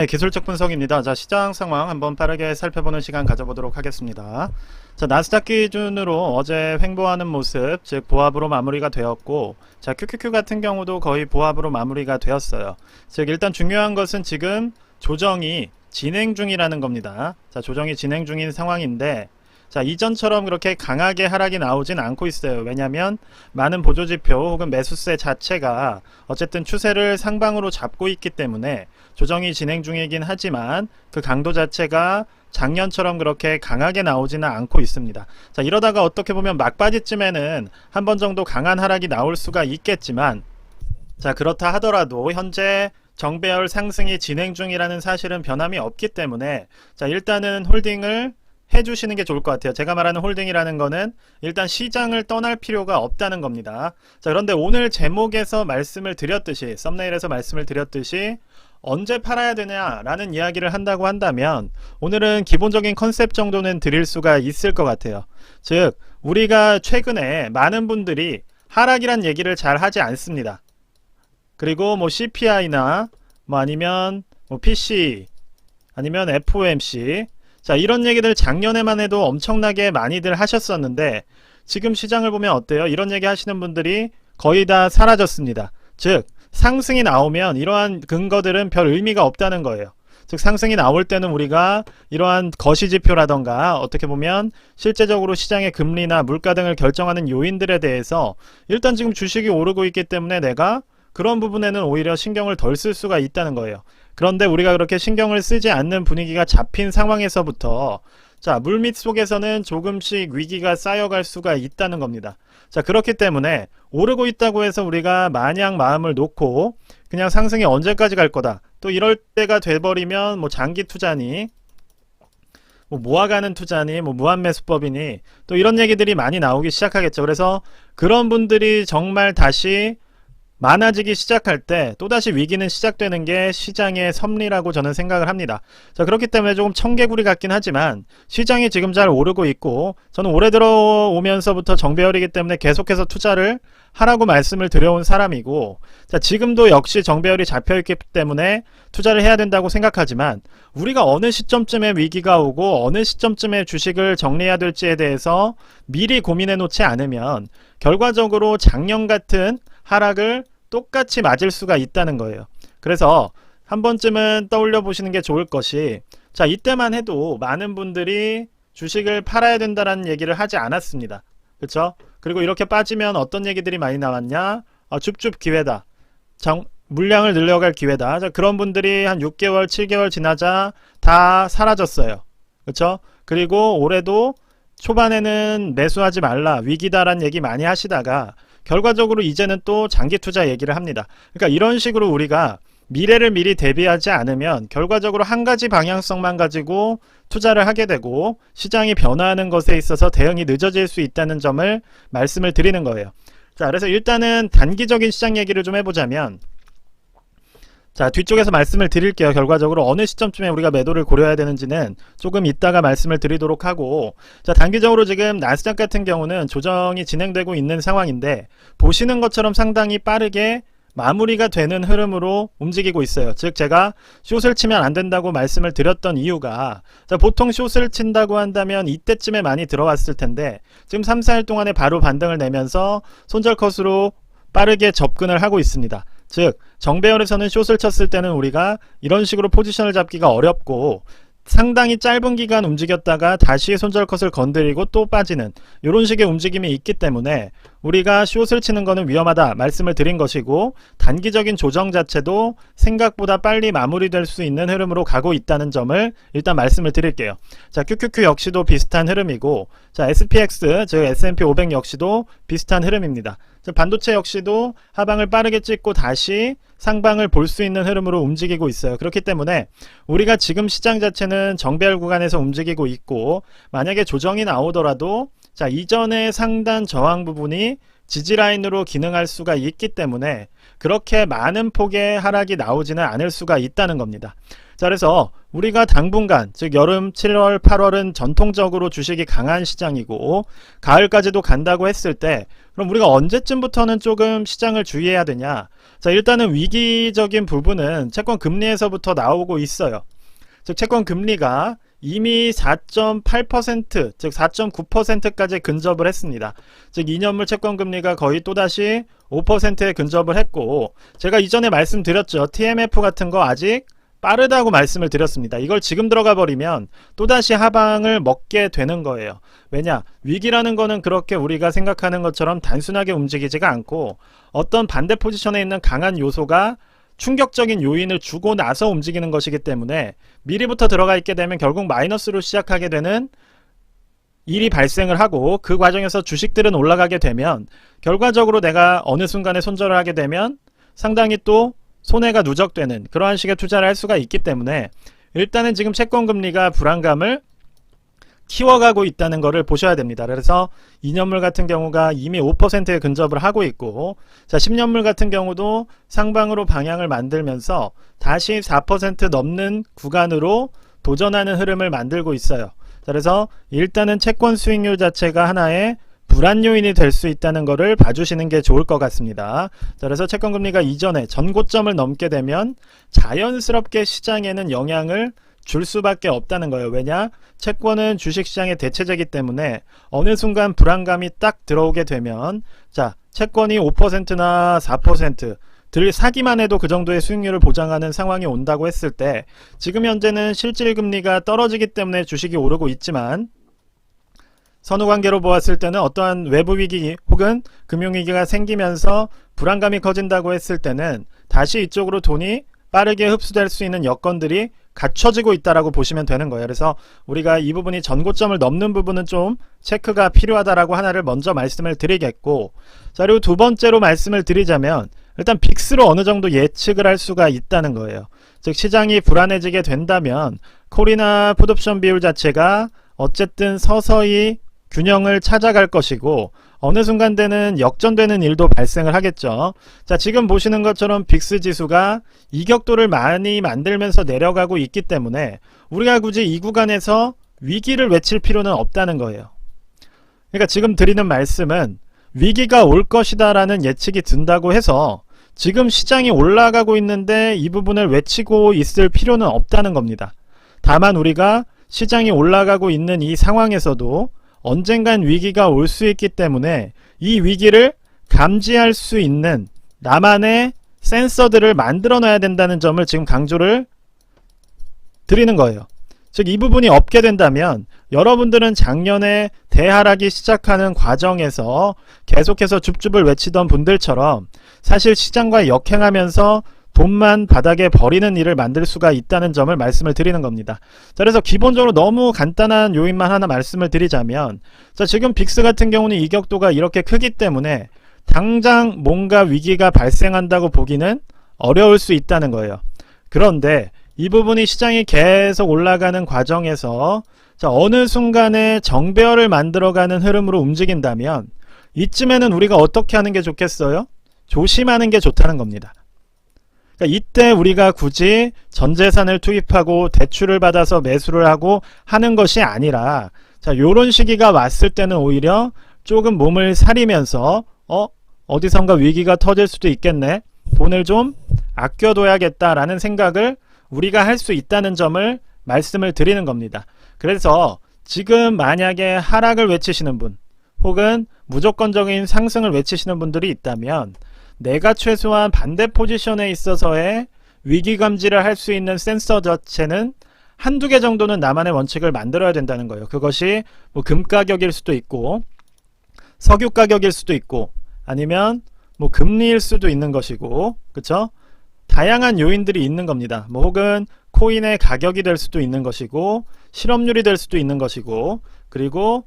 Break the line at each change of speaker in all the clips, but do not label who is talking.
네, 기술적 분석입니다. 자, 시장 상황 한번 빠르게 살펴보는 시간 가져보도록 하겠습니다. 자, 나스닥 기준으로 어제 횡보하는 모습, 즉 보합으로 마무리가 되었고, 자, QQQ 같은 경우도 거의 보합으로 마무리가 되었어요. 즉 일단 중요한 것은 지금 조정이 진행 중이라는 겁니다. 자, 조정이 진행 중인 상황인데, 자, 이전처럼 그렇게 강하게 하락이 나오진 않고 있어요. 왜냐하면 많은 보조지표 혹은 매수세 자체가 어쨌든 추세를 상방으로 잡고 있기 때문에 조정이 진행 중이긴 하지만 그 강도 자체가 작년처럼 그렇게 강하게 나오지는 않고 있습니다. 자, 이러다가 어떻게 보면 막바지쯤에는 한 번 정도 강한 하락이 나올 수가 있겠지만, 자, 그렇다 하더라도 현재 정배열 상승이 진행 중이라는 사실은 변함이 없기 때문에, 자, 일단은 홀딩을 해주시는 게 좋을 것 같아요. 제가 말하는 홀딩이라는 거는 일단 시장을 떠날 필요가 없다는 겁니다. 자, 그런데 오늘 제목에서 말씀을 드렸듯이, 썸네일에서 말씀을 드렸듯이 언제 팔아야 되냐라는 이야기를 한다고 한다면 오늘은 기본적인 컨셉 정도는 드릴 수가 있을 것 같아요. 즉 우리가 최근에 많은 분들이 하락이란 얘기를 잘 하지 않습니다. 그리고 뭐 CPI나 뭐 아니면 뭐 PC 아니면 FOMC, 자, 이런 얘기들 작년에만 해도 엄청나게 많이들 하셨었는데 지금 시장을 보면 어때요? 이런 얘기 하시는 분들이 거의 다 사라졌습니다. 즉 상승이 나오면 이러한 근거들은 별 의미가 없다는 거예요. 즉 상승이 나올 때는 우리가 이러한 거시지표라던가 어떻게 보면 실제적으로 시장의 금리나 물가 등을 결정하는 요인들에 대해서 일단 지금 주식이 오르고 있기 때문에 내가 그런 부분에는 오히려 신경을 덜 쓸 수가 있다는 거예요. 그런데 우리가 그렇게 신경을 쓰지 않는 분위기가 잡힌 상황에서부터, 자, 물밑 속에서는 조금씩 위기가 쌓여갈 수가 있다는 겁니다. 자, 그렇기 때문에 오르고 있다고 해서 우리가 마냥 마음을 놓고 그냥 상승이 언제까지 갈 거다, 또 이럴 때가 돼버리면 뭐 장기 투자니 뭐 모아가는 투자니 뭐 무한매수법이니 또 이런 얘기들이 많이 나오기 시작하겠죠. 그래서 그런 분들이 정말 다시 많아지기 시작할 때 또다시 위기는 시작되는 게 시장의 섭리라고 저는 생각을 합니다. 자, 그렇기 때문에 조금 청개구리 같긴 하지만 시장이 지금 잘 오르고 있고 저는 올해 들어오면서부터 정배열이기 때문에 계속해서 투자를 하라고 말씀을 드려온 사람이고, 자, 지금도 역시 정배열이 잡혀있기 때문에 투자를 해야 된다고 생각하지만 우리가 어느 시점쯤에 위기가 오고 어느 시점쯤에 주식을 정리해야 될지에 대해서 미리 고민해 놓지 않으면 결과적으로 작년 같은 하락을 똑같이 맞을 수가 있다는 거예요. 그래서 한 번쯤은 떠올려 보시는 게 좋을 것이, 자, 이때만 해도 많은 분들이 주식을 팔아야 된다는 얘기를 하지 않았습니다. 그렇죠? 그리고 이렇게 빠지면 어떤 얘기들이 많이 나왔냐? 줍줍 기회다. 물량을 늘려갈 기회다. 자, 그런 분들이 한 6개월, 7개월 지나자 다 사라졌어요. 그렇죠? 그리고 올해도 초반에는 매수하지 말라, 위기다라는 얘기 많이 하시다가 결과적으로 이제는 또 장기 투자 얘기를 합니다. 그러니까 이런 식으로 우리가 미래를 미리 대비하지 않으면 결과적으로 한 가지 방향성만 가지고 투자를 하게 되고 시장이 변화하는 것에 있어서 대응이 늦어질 수 있다는 점을 말씀을 드리는 거예요. 자, 그래서 일단은 단기적인 시장 얘기를 좀 해보자면, 자, 뒤쪽에서 말씀을 드릴게요. 결과적으로 어느 시점쯤에 우리가 매도를 고려해야 되는지는 조금 이따가 말씀을 드리도록 하고, 자, 단기적으로 지금 나스닥 같은 경우는 조정이 진행되고 있는 상황인데 보시는 것처럼 상당히 빠르게 마무리가 되는 흐름으로 움직이고 있어요. 즉 제가 숏을 치면 안 된다고 말씀을 드렸던 이유가, 자, 보통 숏을 친다고 한다면 이때쯤에 많이 들어왔을 텐데 지금 3, 4일 동안에 바로 반등을 내면서 손절컷으로 빠르게 접근을 하고 있습니다. 즉 정배열에서는 숏을 쳤을 때는 우리가 이런 식으로 포지션을 잡기가 어렵고 상당히 짧은 기간 움직였다가 다시 손절컷을 건드리고 또 빠지는 이런 식의 움직임이 있기 때문에 우리가 숏을 치는 거는 위험하다 말씀을 드린 것이고, 단기적인 조정 자체도 생각보다 빨리 마무리될 수 있는 흐름으로 가고 있다는 점을 일단 말씀을 드릴게요. 자, QQQ 역시도 비슷한 흐름이고, 자, SPX 즉 S&P 500 역시도 비슷한 흐름입니다. 즉 반도체 역시도 하방을 빠르게 찍고 다시 상방을 볼 수 있는 흐름으로 움직이고 있어요. 그렇기 때문에 우리가 지금 시장 자체는 정배열 구간에서 움직이고 있고, 만약에 조정이 나오더라도 자, 이전의 상단 저항 부분이 지지라인으로 기능할 수가 있기 때문에 그렇게 많은 폭의 하락이 나오지는 않을 수가 있다는 겁니다. 자, 그래서 우리가 당분간, 즉 여름 7월, 8월은 전통적으로 주식이 강한 시장이고 가을까지도 간다고 했을 때 그럼 우리가 언제쯤부터는 조금 시장을 주의해야 되냐? 자, 일단은 위기적인 부분은 채권 금리에서부터 나오고 있어요. 즉 채권 금리가 이미 4.8%, 즉 4.9%까지 근접을 했습니다. 즉 2년물 채권 금리가 거의 또다시 5%에 근접을 했고, 제가 이전에 말씀드렸죠. TMF 같은 거 아직 빠르다고 말씀을 드렸습니다. 이걸 지금 들어가 버리면 또다시 하방을 먹게 되는 거예요. 왜냐? 위기라는 거는 그렇게 우리가 생각하는 것처럼 단순하게 움직이지가 않고 어떤 반대 포지션에 있는 강한 요소가 충격적인 요인을 주고 나서 움직이는 것이기 때문에 미리부터 들어가 있게 되면 결국 마이너스로 시작하게 되는 일이 발생을 하고, 그 과정에서 주식들은 올라가게 되면 결과적으로 내가 어느 순간에 손절을 하게 되면 상당히 또 손해가 누적되는 그러한 식의 투자를 할 수가 있기 때문에 일단은 지금 채권금리가 불안감을 키워가고 있다는 것을 보셔야 됩니다. 그래서 2년물 같은 경우가 이미 5%에 근접을 하고 있고, 자 10년물 같은 경우도 상방으로 방향을 만들면서 다시 4% 넘는 구간으로 도전하는 흐름을 만들고 있어요. 자, 그래서 일단은 채권 수익률 자체가 하나의 불안 요인이 될 수 있다는 것을 봐주시는 게 좋을 것 같습니다. 자, 그래서 채권금리가 이전에 전고점을 넘게 되면 자연스럽게 시장에는 영향을 줄 수밖에 없다는 거예요. 왜냐? 채권은 주식시장의 대체제이기 때문에 어느 순간 불안감이 딱 들어오게 되면, 자 채권이 5%나 4% 사기만 해도 그 정도의 수익률을 보장하는 상황이 온다고 했을 때, 지금 현재는 실질금리가 떨어지기 때문에 주식이 오르고 있지만 선후관계로 보았을 때는 어떠한 외부 위기 혹은 금융위기가 생기면서 불안감이 커진다고 했을 때는 다시 이쪽으로 돈이 빠르게 흡수될 수 있는 여건들이 갖춰지고 있다라고 보시면 되는 거예요. 그래서 우리가 이 부분이 전고점을 넘는 부분은 좀 체크가 필요하다라고 하나를 먼저 말씀을 드리겠고, 자 그리고 두 번째로 말씀을 드리자면 일단 빅스로 어느 정도 예측을 할 수가 있다는 거예요. 즉 시장이 불안해지게 된다면 콜이나 풋옵션 비율 자체가 어쨌든 서서히 균형을 찾아갈 것이고 어느 순간 되는 역전되는 일도 발생을 하겠죠. 자 지금 보시는 것처럼 빅스 지수가 이격도를 많이 만들면서 내려가고 있기 때문에 우리가 굳이 이 구간에서 위기를 외칠 필요는 없다는 거예요. 그러니까 지금 드리는 말씀은 위기가 올 것이다 라는 예측이 든다고 해서 지금 시장이 올라가고 있는데 이 부분을 외치고 있을 필요는 없다는 겁니다. 다만 우리가 시장이 올라가고 있는 이 상황에서도 언젠간 위기가 올 수 있기 때문에 이 위기를 감지할 수 있는 나만의 센서들을 만들어 놔야 된다는 점을 지금 강조를 드리는 거예요. 즉 이 부분이 없게 된다면 여러분들은 작년에 대하락이 시작하는 과정에서 계속해서 줍줍을 외치던 분들처럼 사실 시장과 역행하면서 돈만 바닥에 버리는 일을 만들 수가 있다는 점을 말씀을 드리는 겁니다. 자, 그래서 기본적으로 너무 간단한 요인만 하나 말씀을 드리자면, 자, 지금 빅스 같은 경우는 이격도가 이렇게 크기 때문에 당장 뭔가 위기가 발생한다고 보기는 어려울 수 있다는 거예요. 그런데 이 부분이 시장이 계속 올라가는 과정에서 자, 어느 순간에 정배열을 만들어가는 흐름으로 움직인다면 이쯤에는 우리가 어떻게 하는 게 좋겠어요? 조심하는 게 좋다는 겁니다. 그러니까 이때 우리가 굳이 전재산을 투입하고 대출을 받아서 매수를 하고 하는 것이 아니라, 자 요런 시기가 왔을 때는 오히려 조금 몸을 사리면서 어디선가 위기가 터질 수도 있겠네, 돈을 좀 아껴둬야겠다라는 생각을 우리가 할 수 있다는 점을 말씀을 드리는 겁니다. 그래서 지금 만약에 하락을 외치시는 분 혹은 무조건적인 상승을 외치시는 분들이 있다면 내가 최소한 반대 포지션에 있어서의 위기 감지를 할 수 있는 센서 자체는 한두 개 정도는 나만의 원칙을 만들어야 된다는 거예요. 그것이 뭐 금 가격일 수도 있고 석유 가격일 수도 있고 아니면 뭐 금리일 수도 있는 것이고, 그쵸? 다양한 요인들이 있는 겁니다. 뭐 혹은 코인의 가격이 될 수도 있는 것이고 실업률이 될 수도 있는 것이고, 그리고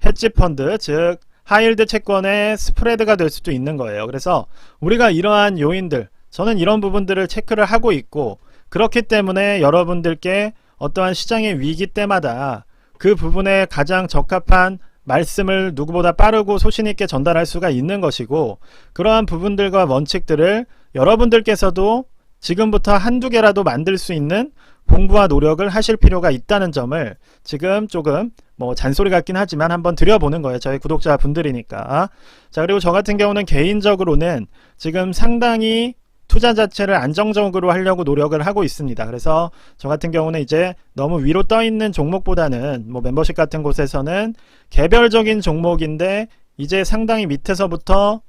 헤지펀드 즉 하이힐드 채권의 스프레드가 될 수도 있는 거예요. 그래서 우리가 이러한 요인들, 저는 이런 부분들을 체크를 하고 있고, 그렇기 때문에 여러분들께 어떠한 시장의 위기 때마다 그 부분에 가장 적합한 말씀을 누구보다 빠르고 소신있게 전달할 수가 있는 것이고, 그러한 부분들과 원칙들을 여러분들께서도 지금부터 한두 개라도 만들 수 있는 공부와 노력을 하실 필요가 있다는 점을 지금 조금 뭐 잔소리 같긴 하지만 한번 드려보는 거예요. 저희 구독자분들이니까. 자, 그리고 저 같은 경우는 개인적으로는 지금 상당히 투자 자체를 안정적으로 하려고 노력을 하고 있습니다. 그래서 저 같은 경우는 이제 너무 위로 떠 있는 종목보다는 뭐 멤버십 같은 곳에서는 개별적인 종목인데 이제 상당히 밑에서부터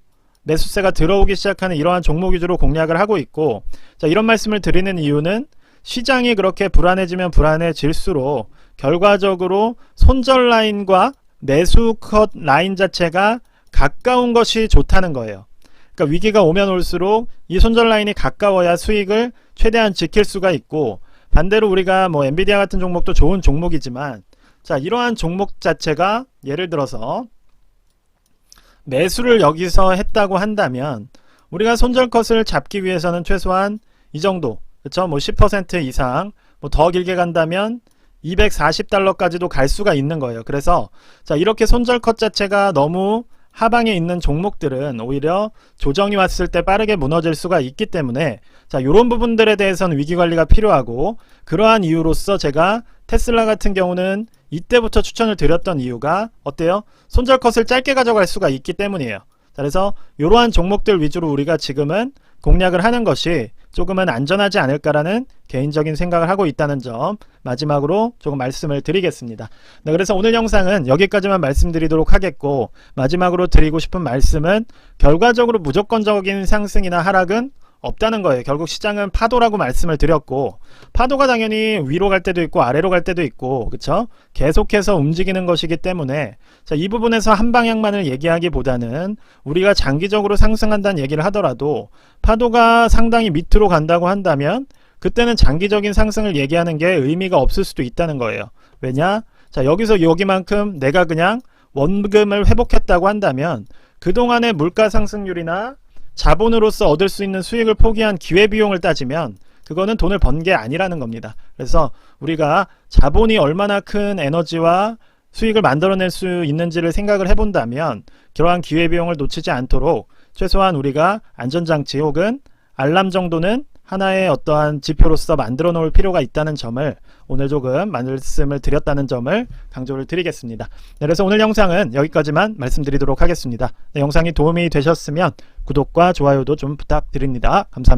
매수세가 들어오기 시작하는 이러한 종목 위주로 공략을 하고 있고, 자, 이런 말씀을 드리는 이유는 시장이 그렇게 불안해지면 불안해질수록 결과적으로 손절 라인과 매수 컷 라인 자체가 가까운 것이 좋다는 거예요. 그러니까 위기가 오면 올수록 이 손절 라인이 가까워야 수익을 최대한 지킬 수가 있고, 반대로 우리가 뭐 엔비디아 같은 종목도 좋은 종목이지만, 자, 이러한 종목 자체가 예를 들어서 매수를 여기서 했다고 한다면 우리가 손절 컷을 잡기 위해서는 최소한 이 정도, 그쵸? 뭐 10% 이상, 뭐 더 길게 간다면 240달러까지도 갈 수가 있는 거예요. 그래서 자, 이렇게 손절 컷 자체가 너무 하방에 있는 종목들은 오히려 조정이 왔을 때 빠르게 무너질 수가 있기 때문에, 자, 이런 부분들에 대해서는 위기관리가 필요하고, 그러한 이유로서 제가 테슬라 같은 경우는 이때부터 추천을 드렸던 이유가 어때요? 손절 컷을 짧게 가져갈 수가 있기 때문이에요. 자, 그래서 이러한 종목들 위주로 우리가 지금은 공략을 하는 것이 조금은 안전하지 않을까라는 개인적인 생각을 하고 있다는 점 마지막으로 조금 말씀을 드리겠습니다. 네, 그래서 오늘 영상은 여기까지만 말씀드리도록 하겠고, 마지막으로 드리고 싶은 말씀은 결과적으로 무조건적인 상승이나 하락은 없다는 거예요. 결국 시장은 파도라고 말씀을 드렸고, 파도가 당연히 위로 갈 때도 있고 아래로 갈 때도 있고, 그쵸? 계속해서 움직이는 것이기 때문에, 자, 이 부분에서 한 방향만을 얘기하기보다는 우리가 장기적으로 상승한다는 얘기를 하더라도 파도가 상당히 밑으로 간다고 한다면 그때는 장기적인 상승을 얘기하는 게 의미가 없을 수도 있다는 거예요. 왜냐? 자, 여기서 여기만큼 내가 그냥 원금을 회복했다고 한다면 그동안의 물가 상승률이나 자본으로서 얻을 수 있는 수익을 포기한 기회비용을 따지면 그거는 돈을 번 게 아니라는 겁니다. 그래서 우리가 자본이 얼마나 큰 에너지와 수익을 만들어낼 수 있는지를 생각을 해본다면 그러한 기회비용을 놓치지 않도록 최소한 우리가 안전장치 혹은 알람 정도는 하나의 어떠한 지표로서 만들어 놓을 필요가 있다는 점을 오늘 조금 말씀을 드렸다는 점을 강조를 드리겠습니다. 네, 그래서 오늘 영상은 여기까지만 말씀드리도록 하겠습니다. 네, 영상이 도움이 되셨으면 구독과 좋아요도 좀 부탁드립니다. 감사합니다.